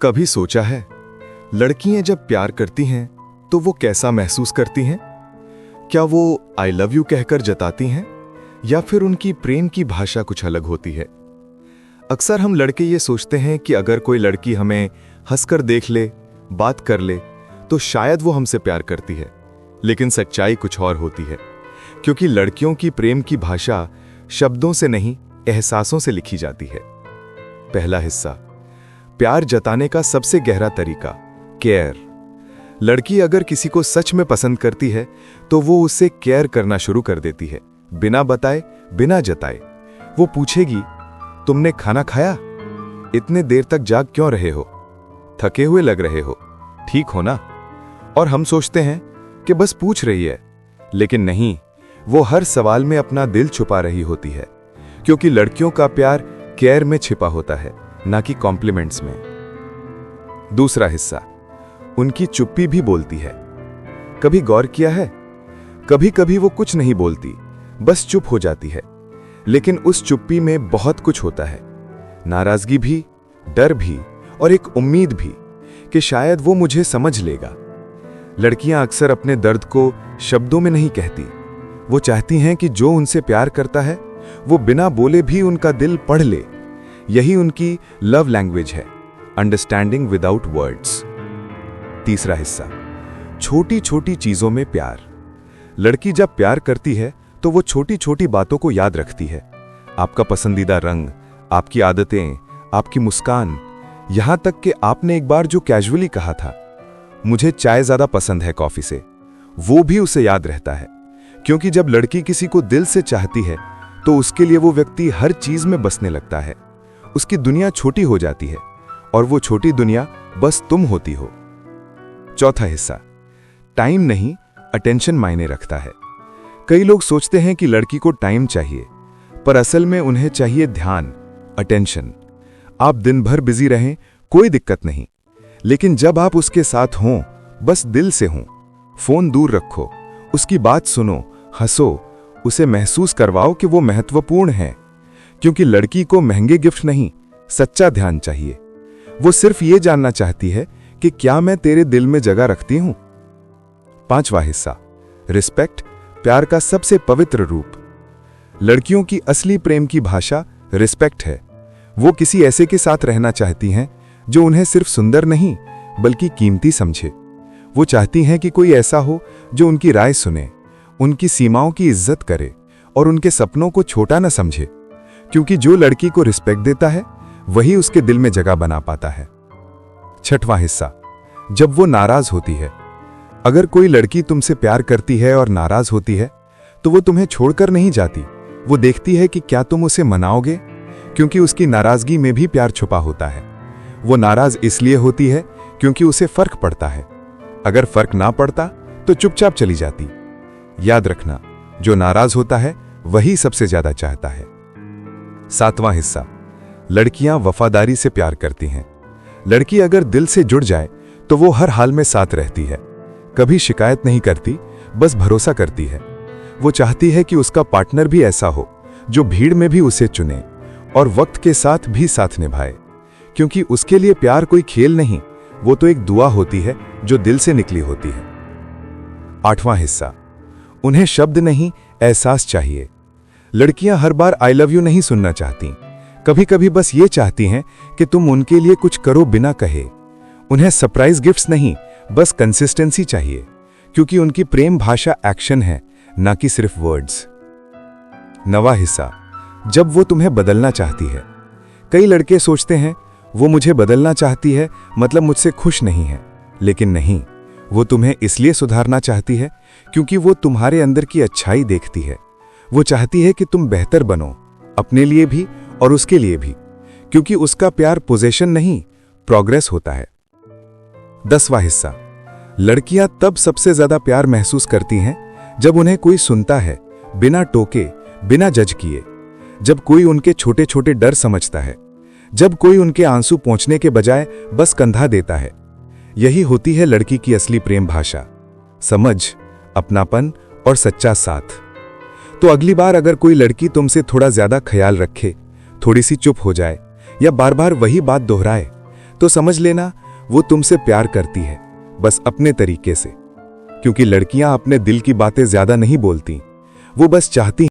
कभी सोचा है लड़कियां जब प्यार करती हैं तो वो कैसा महसूस करती हैं? क्या वो आई लव यू कहकर जताती हैं या फिर उनकी प्रेम की भाषा कुछ अलग होती है? अक्सर हम लड़के ये सोचते हैं कि अगर कोई लड़की हमें हंसकर देख ले, बात कर ले तो शायद वो हमसे प्यार करती है, लेकिन सच्चाई कुछ और होती है, क्योंकि लड़कियों की प्रेम की भाषा शब्दों से नहीं, एहसासों से लिखी जाती है। पहला हिस्सा, प्यार जताने का सबसे गहरा तरीका, केयर। लड़की अगर किसी को सच में पसंद करती है तो वो उससे केयर करना शुरू कर देती है, बिना बताए, बिना जताए। वो पूछेगी, तुमने खाना खाया? इतने देर तक जाग क्यों रहे हो? थके हुए लग रहे हो, ठीक हो ना? और हम सोचते हैं कि बस पूछ रही है, लेकिन नहीं, वो हर सवाल में अपना दिल छुपा रही होती है, क्योंकि लड़कियों का प्यार केयर में छिपा होता है, ना कि कॉम्प्लीमेंट्स में। दूसरा हिस्सा, उनकी चुप्पी भी बोलती है। कभी गौर किया है? कभी कभी वो कुछ नहीं बोलती, बस चुप हो जाती है, लेकिन उस चुप्पी में बहुत कुछ होता है। नाराजगी भी, डर भी और एक उम्मीद भी कि शायद वो मुझे समझ लेगा। लड़कियां अक्सर अपने दर्द को शब्दों में नहीं कहती। वो चाहती हैं कि जो उनसे प्यार करता है वो बिना बोले भी उनका दिल पढ़ ले। यही उनकी लव लैंग्वेज है, अंडरस्टैंडिंग विदाउट वर्ड्स। तीसरा हिस्सा, छोटी छोटी चीजों में प्यार। लड़की जब प्यार करती है तो वो छोटी छोटी बातों को याद रखती है। आपका पसंदीदा रंग, आपकी आदतें, आपकी मुस्कान, यहां तक कि आपने एक बार जो कैजुअली कहा था, मुझे चाय ज्यादा पसंद है कॉफी से, वो भी उसे याद रहता है। क्योंकि जब लड़की किसी को दिल से चाहती है तो उसके लिए वो व्यक्ति हर चीज में बसने लगता है। उसकी दुनिया छोटी हो जाती है और वो छोटी दुनिया बस तुम होती हो। चौथा हिस्सा, टाइम नहीं, अटेंशन मायने रखता है। कई लोग सोचते हैं कि लड़की को टाइम चाहिए, पर असल में उन्हें चाहिए ध्यान, अटेंशन। आप दिन भर बिजी रहें, कोई दिक्कत नहीं, लेकिन जब आप उसके साथ हों, बस दिल से हों, फोन दूर रखो, उसकी बात सुनो, हंसो, उसे महसूस करवाओ कि वो महत्वपूर्ण है। क्योंकि लड़की को महंगे गिफ्ट नहीं, सच्चा ध्यान चाहिए। वो सिर्फ ये जानना चाहती है कि क्या मैं तेरे दिल में जगह रखती हूं। पांचवा हिस्सा, रिस्पेक्ट, प्यार का सबसे पवित्र रूप। लड़कियों की असली प्रेम की भाषा रिस्पेक्ट है। वो किसी ऐसे के साथ रहना चाहती हैं जो उन्हें सिर्फ सुंदर नहीं बल्कि कीमती समझे। वो चाहती हैं कि कोई ऐसा हो जो उनकी राय सुने, उनकी सीमाओं की इज्जत करे और उनके सपनों को छोटा न समझे। क्योंकि जो लड़की को रिस्पेक्ट देता है वही उसके दिल में जगह बना पाता है। छठवां हिस्सा, जब वो नाराज होती है। अगर कोई लड़की तुमसे प्यार करती है और नाराज होती है तो वो तुम्हें छोड़कर नहीं जाती। वो देखती है कि क्या तुम उसे मनाओगे, क्योंकि उसकी नाराजगी में भी प्यार छुपा होता है। वो नाराज इसलिए होती है क्योंकि उसे फर्क पड़ता है। अगर फर्क ना पड़ता तो चुपचाप चली जाती। याद रखना, जो नाराज होता है वही सबसे ज्यादा चाहता है। सातवां हिस्सा, लड़कियां वफादारी से प्यार करती हैं। लड़की अगर दिल से जुड़ जाए तो वो हर हाल में साथ रहती है, कभी शिकायत नहीं करती, बस भरोसा करती है। वो चाहती है कि उसका पार्टनर भी ऐसा हो जो भीड़ में भी उसे चुने और वक्त के साथ भी साथ निभाए। क्योंकि उसके लिए प्यार कोई खेल नहीं, वो तो एक दुआ होती है जो दिल से निकली होती है। आठवां हिस्सा, उन्हें शब्द नहीं, एहसास चाहिए। लड़कियां हर बार आई लव यू नहीं सुनना चाहती, कभी कभी बस ये चाहती हैं कि तुम उनके लिए कुछ करो बिना कहे। उन्हें सरप्राइज गिफ्ट्स नहीं, बस कंसिस्टेंसी चाहिए, क्योंकि उनकी प्रेम भाषा एक्शन है, ना कि सिर्फ वर्ड्स। नवा हिस्सा, जब वो तुम्हें बदलना चाहती है। कई लड़के सोचते हैं वो मुझे बदलना चाहती है मतलब मुझसे खुश नहीं है, लेकिन नहीं, वो तुम्हें इसलिए सुधारना चाहती है क्योंकि वो तुम्हारे अंदर की अच्छाई देखती है। वो चाहती है कि तुम बेहतर बनो, अपने लिए भी और उसके लिए भी, क्योंकि उसका प्यार पोजेशन नहीं, प्रोग्रेस होता है। 10वां हिस्सा, लड़कियां तब सबसे ज्यादा प्यार महसूस करती हैं जब उन्हें कोई सुनता है, बिना टोके, बिना जज किए। जब कोई उनके छोटे छोटे डर समझता है, जब कोई उनके आंसू पहुंचने के बजाय बस कंधा देता है। यही होती है लड़की की असली प्रेम भाषा, समझ, अपनापन और सच्चा साथ। तो अगली बार अगर कोई लड़की तुमसे थोड़ा ज्यादा ख्याल रखे, थोड़ी सी चुप हो जाए या बार बार वही बात दोहराए, तो समझ लेना वो तुमसे प्यार करती है, बस अपने तरीके से। क्योंकि लड़कियां अपने दिल की बातें ज्यादा नहीं बोलती, वो बस चाहती